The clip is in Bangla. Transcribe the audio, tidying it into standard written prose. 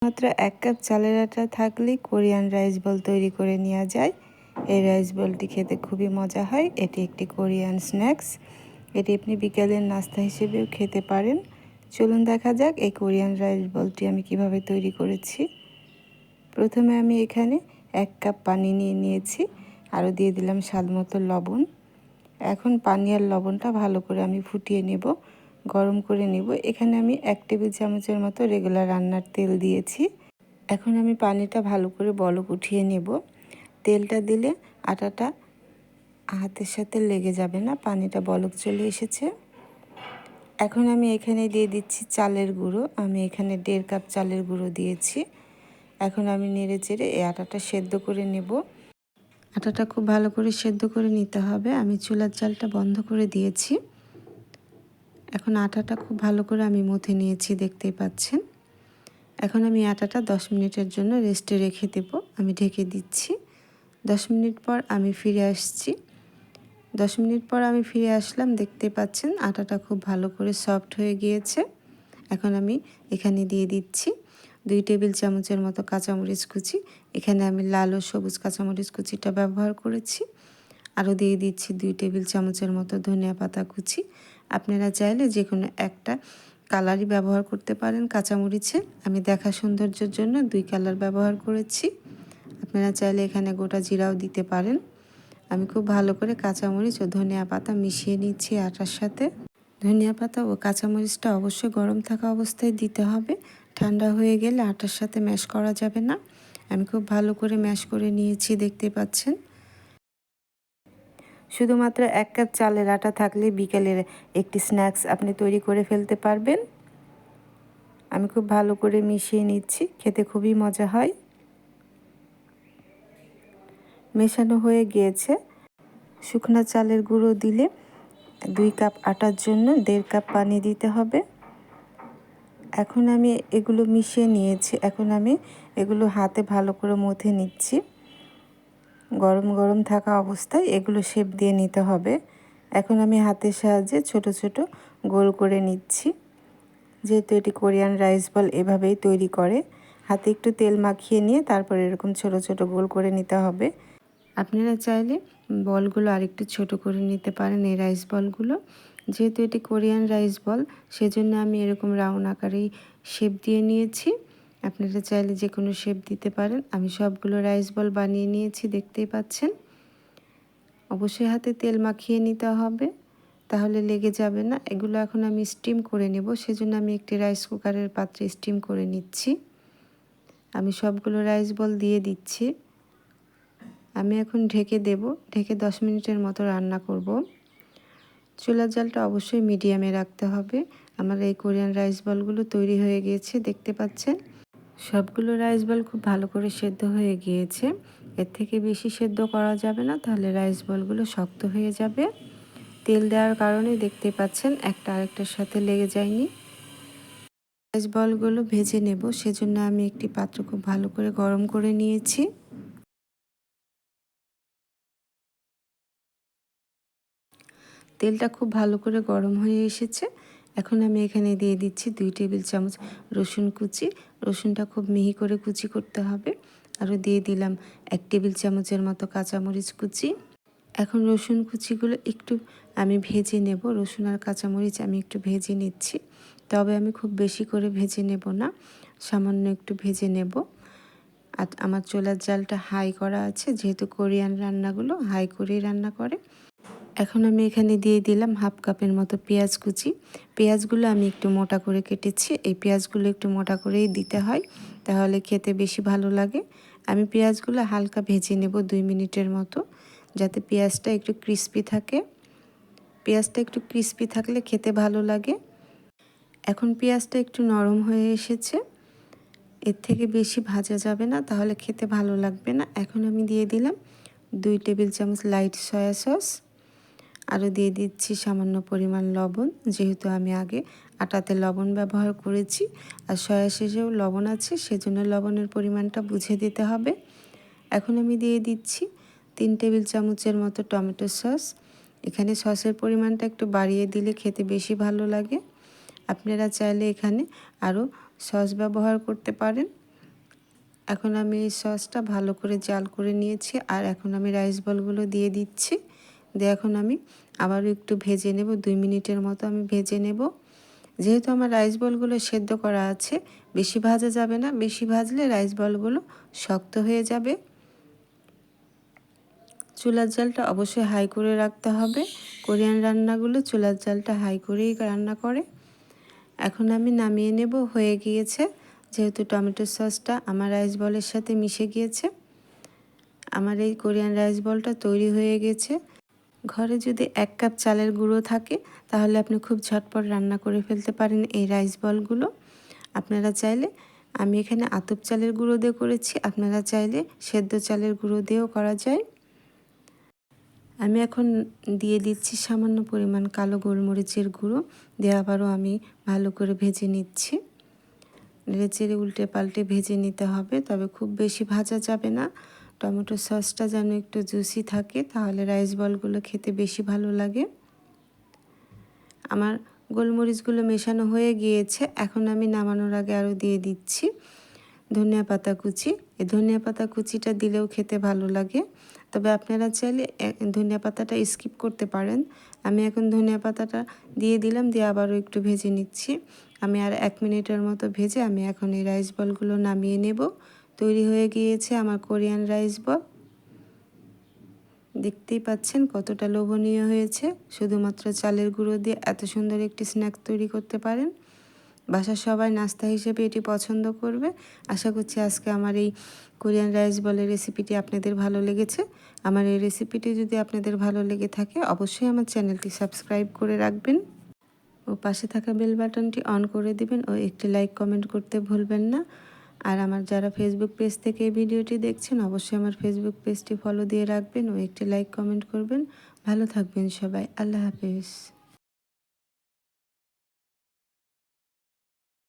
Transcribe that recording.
মাত্র 1 কাপ চালের আটা থাকলেই কোরিয়ান রাইস বল তৈরি করে নেওয়া যায়। এই রাইস বলটি খেতে খুবই মজা হয়। এটি একটি কোরিয়ান স্ন্যাক্স। এটি আপনি বিকেলের নাস্তা হিসেবেও খেতে পারেন। চলুন দেখা যাক এই কোরিয়ান রাইস বলটি আমি কিভাবে তৈরি করেছি। প্রথমে আমি এখানে 1 কাপ পানি নিয়ে নিয়েছি, আরও দিয়ে দিলাম স্বাদমতো লবণ। এখন পানি আর লবণটা ভালো করে আমি ফুটিয়ে নেব, গরম করে নেব। এখানে আমি 1 টেবিল চামচের মতো রেগুলার রান্নার তেল দিয়েছি। এখন আমি পানিটা ভালো করে বলক উঠিয়ে নেব। তেলটা দিলে আটাটা হাতের সাথে লেগে যাবে না, পানিটা বলক চলে এসেছে। এখন আমি এখানে দিয়ে দিচ্ছি চালের গুঁড়ো। আমি এখানে 1.5 কাপ চালের গুঁড়ো দিয়েছি। এখন আমি নেড়ে চেড়ে এই আটাটা সেদ্ধ করে নেব। আটাটা খুব ভালো করে সেদ্ধ করে নিতে হবে। আমি চুলার জালটা বন্ধ করে দিয়েছি। এখন আটাটা খুব ভালো করে আমি মথে নিয়েছি, দেখতেই পাচ্ছেন। এখন আমি আটাটা 10 মিনিটের জন্য রেস্টে রেখে দেব। আমি ঢেকে দিচ্ছি। 10 মিনিট পর আমি ফিরে আসছি। 10 মিনিট পর আমি ফিরে আসলাম, দেখতে পাচ্ছেন আটাটা খুব ভালো করে সফট হয়ে গিয়েছে। এখন আমি এখানে দিয়ে দিচ্ছি 2 টেবিল চামচের মতো কাঁচামরিচ কুচি। এখানে আমি লাল ও সবুজ কাঁচামরিচ কুচিটা ব্যবহার করেছি। আরও দিয়ে দিচ্ছি 2 টেবিল চামচের মতো ধনিয়া পাতা কুচি। আপনারা চাইলে যে কোনো একটা কালারই ব্যবহার করতে পারেন কাঁচামরিচে। আমি দেখা সৌন্দর্যের জন্য 2 কালার ব্যবহার করেছি। আপনারা চাইলে এখানে গোটা জিরাও দিতে পারেন। আমি খুব ভালো করে কাঁচামরিচ ও ধনিয়া পাতা মিশিয়ে নিচ্ছি আটার সাথে। ধনিয়া পাতা ও কাঁচামরিচটা অবশ্যই গরম থাকা অবস্থায় দিতে হবে। ঠান্ডা হয়ে গেলে আটার সাথে ম্যাশ করা যাবে না। আমি খুব ভালো করে ম্যাশ করে নিয়েছি, দেখতে পাচ্ছেন। শুধুমাত্র 1 কাপ চালের আটা থাকলে বিকেলের একটি স্ন্যাক্স আপনি তৈরি করে ফেলতে পারবেন। আমি খুব ভালো করে মিশিয়ে নিচ্ছি, খেতে খুবই মজা হয়। মেশানো হয়ে গিয়েছে। শুকনো চালের গুঁড়ো দিলে 2 কাপ আটার জন্য 1.5 কাপ পানি দিতে হবে। এখন আমি এগুলো মিশিয়ে নিয়েছি। এখন আমি এগুলো হাতে ভালো করে মথে নিচ্ছি। গরম গরম থাকা অবস্থায় এগুলো শেপ দিয়ে নিতে হবে। এখন আমি হাতের সাহায্যে ছোট ছোট গোল করে নিচ্ছি। যেহেতু এটি কোরিয়ান রাইস বল এভাবেই তৈরি করে। হাতে একটু তেল মাখিয়ে নিয়ে তারপর এরকম ছোট ছোট গোল করে নিতে হবে। আপনারা চাইলে বলগুলো আরেকটু ছোট করে নিতে পারেন, এই রাইস বলগুলো। যেহেতু এটি কোরিয়ান রাইস বল, সেজন্য আমি এরকম রাউন্ড আকারেই শেপ দিয়ে নিয়েছি। আপনারা চাইলে যে কোনো শেপ দিতে পারেন। আমি সবগুলো রাইস বল বানিয়ে নিয়েছি, দেখতেই পাচ্ছেন। অবশ্যই হাতে তেল মাখিয়ে নিতে হবে, তাহলে লেগে যাবে না। এগুলো এখন আমি স্টিম করে নেব, সেজন্য আমি একটি রাইস কুকারের পাত্রে স্টিম করে নিচ্ছি। আমি সবগুলো রাইস বল দিয়ে দিচ্ছি। আমি এখন ঢেকে দেব। ঢেকে 10 মিনিটের মতো রান্না করব। চুলার জালটা অবশ্যই মিডিয়ামে রাখতে হবে। আমার এই কোরিয়ান রাইস বলগুলো তৈরি হয়ে গিয়েছে, দেখতে পাচ্ছেন। সবগুলো রাইস বল খুব ভালো করে সেদ্ধ হয়ে গিয়েছে। এর থেকে বেশি সেদ্ধ করা যাবে না, তাহলে রাইস বলগুলো শক্ত হয়ে যাবে। তেল দেওয়ার কারণে দেখতে পাচ্ছেন একটা আরেকটার সাথে লেগে যায়নি। রাইস বলগুলো ভেজে নেব, সেজন্য আমি একটি পাত্র খুব ভালো করে গরম করে নিয়েছি। তেলটা খুব ভালো করে গরম হয়ে এসেছে। এখন আমি এখানে দিয়ে দিচ্ছি 2 টেবিল চামচ রসুন কুচি। রসুনটা খুব মিহি করে কুচি করতে হবে। আরও দিয়ে দিলাম 1 টেবিল চামচের মতো কাঁচামরিচ কুচি। এখন রসুন কুচিগুলো একটু আমি ভেজে নেব। রসুন আর কাঁচামরিচ আমি একটু ভেজে নিচ্ছি, তবে আমি খুব বেশি করে ভেজে নেব না, সামান্য একটু ভেজে নেব। আর আমার চুলার জালটা হাই করা আছে, যেহেতু কোরিয়ান রান্নাগুলো হাই করেই রান্না করে। এখন আমি এখানে দিয়ে দিলাম 1/2 কাপের মতো পেঁয়াজ কুচি। পেঁয়াজগুলো আমি একটু মোটা করে কেটেছি। এই পেঁয়াজগুলো একটু মোটা করেই দিতে হয়, তাহলে খেতে বেশি ভালো লাগে। আমি পেঁয়াজগুলো হালকা ভেজে নেব 2 মিনিটের মতো, যাতে পেঁয়াজটা একটু ক্রিস্পি থাকে। পেঁয়াজটা একটু ক্রিস্পি থাকলে খেতে ভালো লাগে। এখন পেঁয়াজটা একটু নরম হয়ে এসেছে। এর থেকে বেশি ভাজা যাবে না, তাহলে খেতে ভালো লাগবে না। এখন আমি দিয়ে দিলাম 2 টেবিল চামচ লাইট সয়া সস। আরও দিয়ে দিচ্ছি সামান্য পরিমাণ লবণ, যেহেতু আমি আগে আটাতে লবণ ব্যবহার করেছি আর সয়া সসেও লবণ আছে, সেজন্য লবণের পরিমাণটা বুঝে দিতে হবে। এখন আমি দিয়ে দিচ্ছি 3 টেবিল চামচের মতো টমেটো সস। এখানে সসের পরিমাণটা একটু বাড়িয়ে দিলে খেতে বেশি ভালো লাগে। আপনারা চাইলে এখানে আরও সস ব্যবহার করতে পারেন। এখন আমি এই সসটা ভালো করে জাল করে নিয়েছি, আর এখন আমি রাইস বলগুলো দিয়ে দিচ্ছি। দিয়ে এখন আমি আবারও একটু ভেজে নেব, 2 মিনিটের মতো আমি ভেজে নেব। যেহেতু আমার রাইস বলগুলো সেদ্ধ করা আছে, বেশি ভাজা যাবে না, বেশি ভাজলে রাইস বলগুলো শক্ত হয়ে যাবে। চুলার জালটা অবশ্যই হাই করে রাখতে হবে। কোরিয়ান রান্নাগুলো চুলার জালটা হাই করেই রান্না করে। এখন আমি নামিয়ে নেব, হয়ে গিয়েছে। যেহেতু টমেটো সসটা আমার রাইস বলের সাথে মিশে গিয়েছে, আমার এই কোরিয়ান রাইস বলটা তৈরি হয়ে গেছে। ঘরে যদি 1 কাপ চালের গুঁড়ো থাকে তাহলে আপনি খুব ঝটপট রান্না করে ফেলতে পারেন এই রাইস বলগুলো। আপনারা চাইলে, আমি এখানে আতপ চালের গুঁড়ো দিয়ে করেছি, আপনারা চাইলে সেদ্ধ চালের গুঁড়ো দিয়েও করা যায়। আমি এখন দিয়ে দিচ্ছি সামান্য পরিমাণ কালো গোলমরিচের গুঁড়ো, দিয়ে আবারও আমি ভালো করে ভেজে নিচ্ছি। নেড়েচেড়ে উল্টে পাল্টে ভেজে নিতে হবে, তবে খুব বেশি ভাজা যাবে না। টমেটো সসটা যেন একটু জুসি থাকে, তাহলে রাইস বলগুলো খেতে বেশি ভালো লাগে। আমার গোলমরিচগুলো মেশানো হয়ে গিয়েছে। এখন আমি নামানোর আগে আরও দিয়ে দিচ্ছি ধনিয়া পাতা কুচি। এই ধনিয়া পাতা কুচিটা দিলেও খেতে ভালো লাগে, তবে আপনারা চাইলে ধনিয়া পাতাটা স্কিপ করতে পারেন। আমি এখন ধনিয়া পাতাটা দিয়ে দিলাম, দিয়ে আবারও একটু ভেজে নিচ্ছি। আমি আর 1 মিনিটের মতো ভেজে আমি এখন এই রাইস বলগুলো নামিয়ে নেব। তৈরি হয়ে গিয়েছে আমার কোরিয়ান রাইস বল। দেখতেই পাচ্ছেন কতটা লোভনীয় হয়েছে। শুধুমাত্র চালের গুঁড়ো দিয়ে এত সুন্দর একটি স্ন্যাক তৈরি করতে পারেন। বাসার সবাই নাস্তা হিসেবে এটি পছন্দ করবে। আশা করছি আজকে আমার এই কোরিয়ান রাইস বলের রেসিপিটি আপনাদের ভালো লেগেছে। আমার এই রেসিপিটি যদি আপনাদের ভালো লেগে থাকে অবশ্যই আমার চ্যানেলটি সাবস্ক্রাইব করে রাখবেন ও পাশে থাকা বেল বাটনটি অন করে দিবেন ও একটি লাইক কমেন্ট করতে ভুলবেন না। আর আমার যারা ফেসবুক পেজ থেকে এই ভিডিওটি দেখছেন অবশ্যই আমার ফেসবুক পেজটি ফলো দিয়ে রাখবেন ও একটি লাইক কমেন্ট করবেন। ভালো থাকবেন সবাই। আল্লাহ হাফেজ।